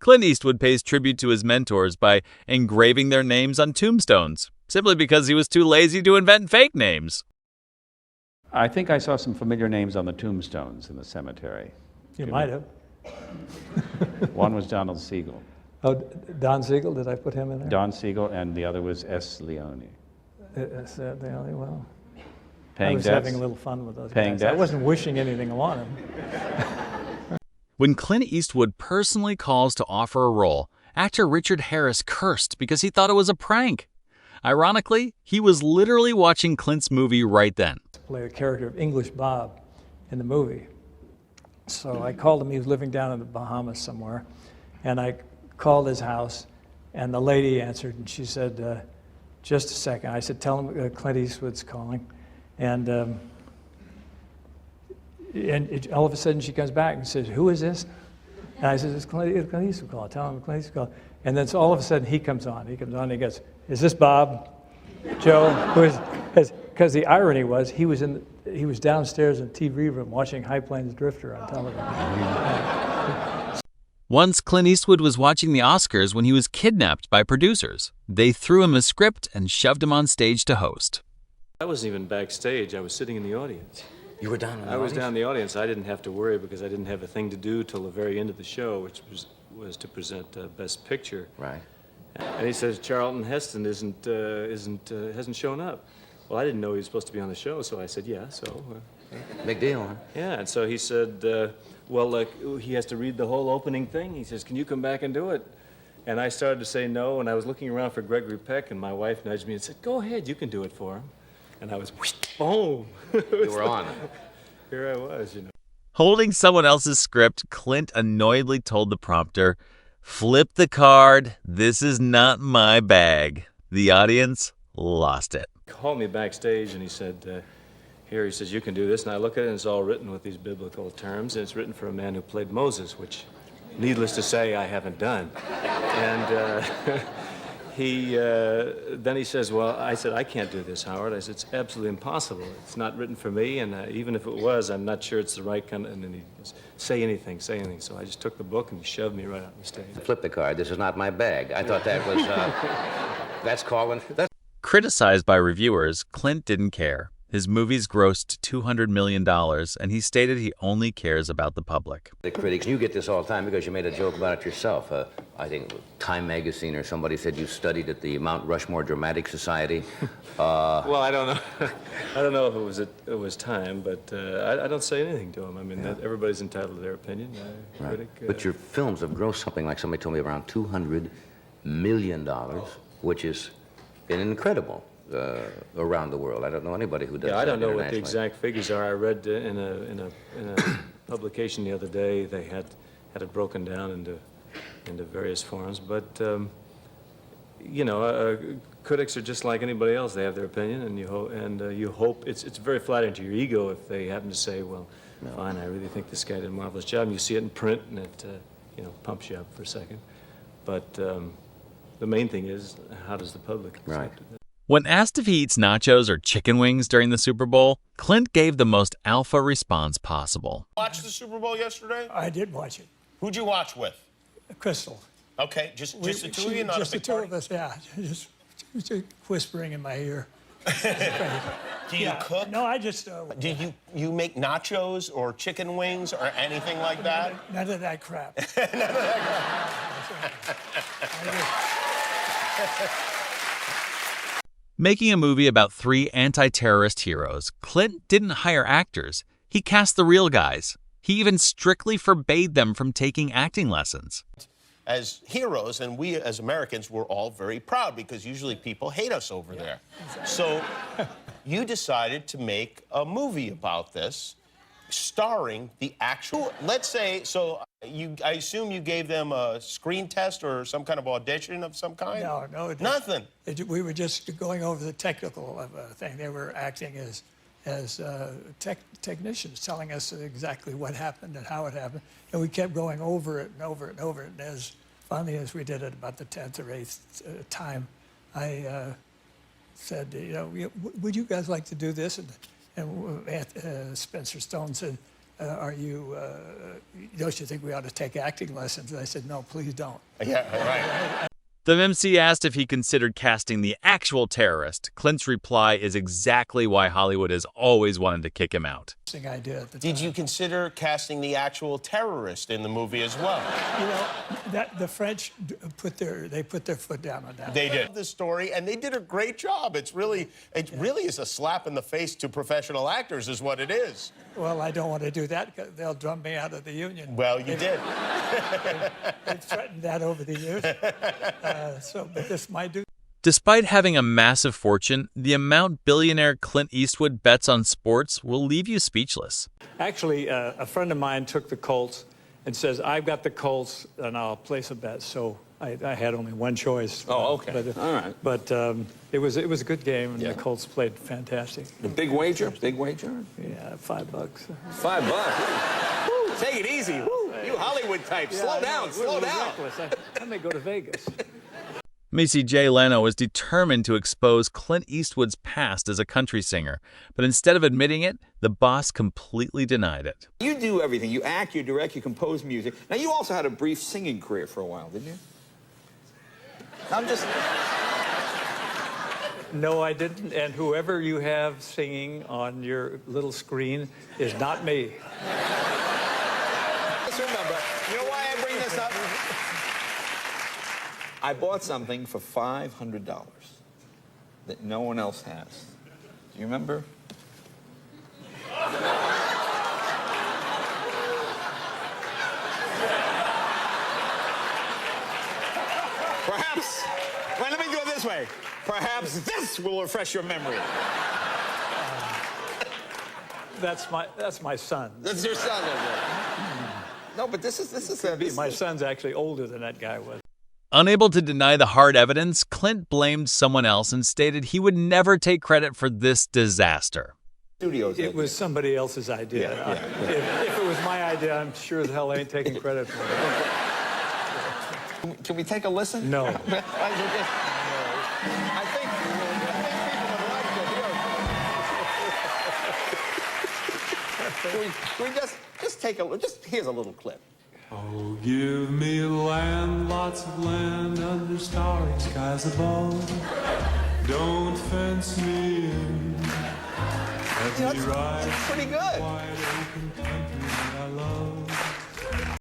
Clint Eastwood pays tribute to his mentors by engraving their names on tombstones, simply because he was too lazy to invent fake names. I think I saw some familiar names on the tombstones in the cemetery. You might have. One was Donald Siegel. Oh, Don Siegel, did I put him in there? Don Siegel, and the other was S. Leone. Is that the only one? Paying I was debts. having a little fun with those Paying guys. debts. I wasn't wishing anything on him. When Clint Eastwood personally calls to offer a role, actor Richard Harris cursed because he thought it was a prank. Ironically, he was literally watching Clint's movie right then. Play a character of English Bob in the movie. So I called him. He was living down in the Bahamas somewhere. And I called his house, and the lady answered, and she said, just a second. I said, tell him Clint Eastwood's calling. And all of a sudden she comes back and says, who is this? And I said, it's Clint Eastwood calling. Tell him Clint Eastwood calling. And then so all of a sudden he comes on. He comes on and he goes, is this Bob? Joe? Because the irony was he was downstairs in the TV room watching High Plains Drifter on television. Once, Clint Eastwood was watching the Oscars when he was kidnapped by producers. They threw him a script and shoved him on stage to host. I wasn't even backstage. I was sitting in the audience. You were down in the I was audience? down in the audience. I didn't have to worry because I didn't have a thing to do till the very end of the show, which was to present Best Picture. Right. And he says Charlton Heston hasn't shown up. Well, I didn't know he was supposed to be on the show, so I said, yeah. So. Big deal, huh? Yeah, and so he said, he has to read the whole opening thing. He says, can you come back and do it? And I started to say no, and I was looking around for Gregory Peck, and my wife nudged me and said, go ahead, you can do it for him. And I was, whoosh, boom. You were on. Here I was, you know. Holding someone else's script, Clint annoyedly told the prompter, flip the card, this is not my bag. The audience lost it. He called me backstage, and he said, he says, you can do this. And I look at it, and it's all written with these biblical terms, and it's written for a man who played Moses, which, needless to say, I haven't done. And then he says, well, I said, I can't do this, Howard. I said, it's absolutely impossible. It's not written for me, and even if it was, I'm not sure it's the right kind of, and then he goes, say anything. So I just took the book, and he shoved me right out on the stage. Flip the card, this is not my bag. I thought that was, that's calling. Criticized by reviewers, Clint didn't care. His movies grossed $200 million, and he stated he only cares about the public. The critics, you get this all the time because you made a joke about it yourself. I think Time magazine or somebody said you studied at the Mount Rushmore Dramatic Society. Well, I don't know. I don't know if it was Time, but I don't say anything to him. I mean, everybody's entitled to their opinion. Right. But your films have grossed something like somebody told me around $200 million, which has been incredible. Around the world. I don't know anybody who does that. Yeah, I don't know what the internationally. exact figures are. I read in a publication the other day they had it broken down into various forms. But critics are just like anybody else. They have their opinion, and you hope it's very flattering to your ego if they happen to say, well, fine, I really think this guy did a marvelous job. And you see it in print, and it pumps you up for a second. But the main thing is, how does the public accept it? When asked if he eats nachos or chicken wings during the Super Bowl, Clint gave the most alpha response possible. Watched the Super Bowl yesterday? I did watch it. Who'd you watch with? Crystal. Okay, just the two of you, not just a the big two party? of us, yeah. Just whispering in my ear. Do you cook? No, I just... Do you make nachos or chicken wings or anything like that? None of that crap. Making a movie about 3 anti-terrorist heroes, Clint didn't hire actors. He cast the real guys. He even strictly forbade them from taking acting lessons. As heroes, and we as Americans, we're all very proud because usually people hate us over there. So you decided to make a movie about this, starring the actual, let's say, so I assume you gave them a screen test or some kind of audition of some kind? No. Nothing. We were just going over the technical thing. They were acting as technicians, telling us exactly what happened and how it happened. And we kept going over it and over it and over it. And as finally, as we did it about the 10th or 8th time, I said, would you guys like to do this? And Spencer Stone said, don't you think we ought to take acting lessons? And I said, no, please don't. Yeah, right. The MC asked if he considered casting the actual terrorist. Clint's reply is exactly why Hollywood has always wanted to kick him out. Idea at the Did time. you consider casting the actual terrorist in the movie as well? You know, that the French put their foot down on that. They did. The story, and they did a great job. It really is a slap in the face to professional actors, is what it is. Well, I don't want to do that because they'll drum me out of the union. Well, you did. They've threatened that over the years. But this might do. Despite having a massive fortune, the amount billionaire Clint Eastwood bets on sports will leave you speechless. Actually, a friend of mine took the Colts and says, I've got the Colts and I'll place a bet. So I had only one choice. Oh, okay. But, all right. But it was a good game, and the Colts played fantastic. The big wager? Big wager? Yeah, $5. $5. Woo, take it easy. Woo, you Hollywood types. Slow down, slow down. Reckless. I may go to Vegas. Macy J. Leno was determined to expose Clint Eastwood's past as a country singer, but instead of admitting it, the boss completely denied it. You do everything. You act, you direct, you compose music. Now, you also had a brief singing career for a while, didn't you? I'm just... No, I didn't. And whoever you have singing on your little screen is not me. Just remember, you know why I bring this up? I bought something for $500 that no one else has. Do you remember? Perhaps, well, let me do it this way. Perhaps this will refresh your memory. That's my son. That's your son, is it? No, but this is My son's actually older than that guy was. Unable to deny the hard evidence, Clint blamed someone else and stated he would never take credit for this disaster. It was somebody else's idea. If it was my idea, I'm sure as hell I ain't taking credit for it. Can we take a listen? No. I think Can we just take a look? Here's a little clip. Oh, give me land, lots of land under starry skies above. Don't fence me in. Let me ride That's pretty good. wide open country that I love.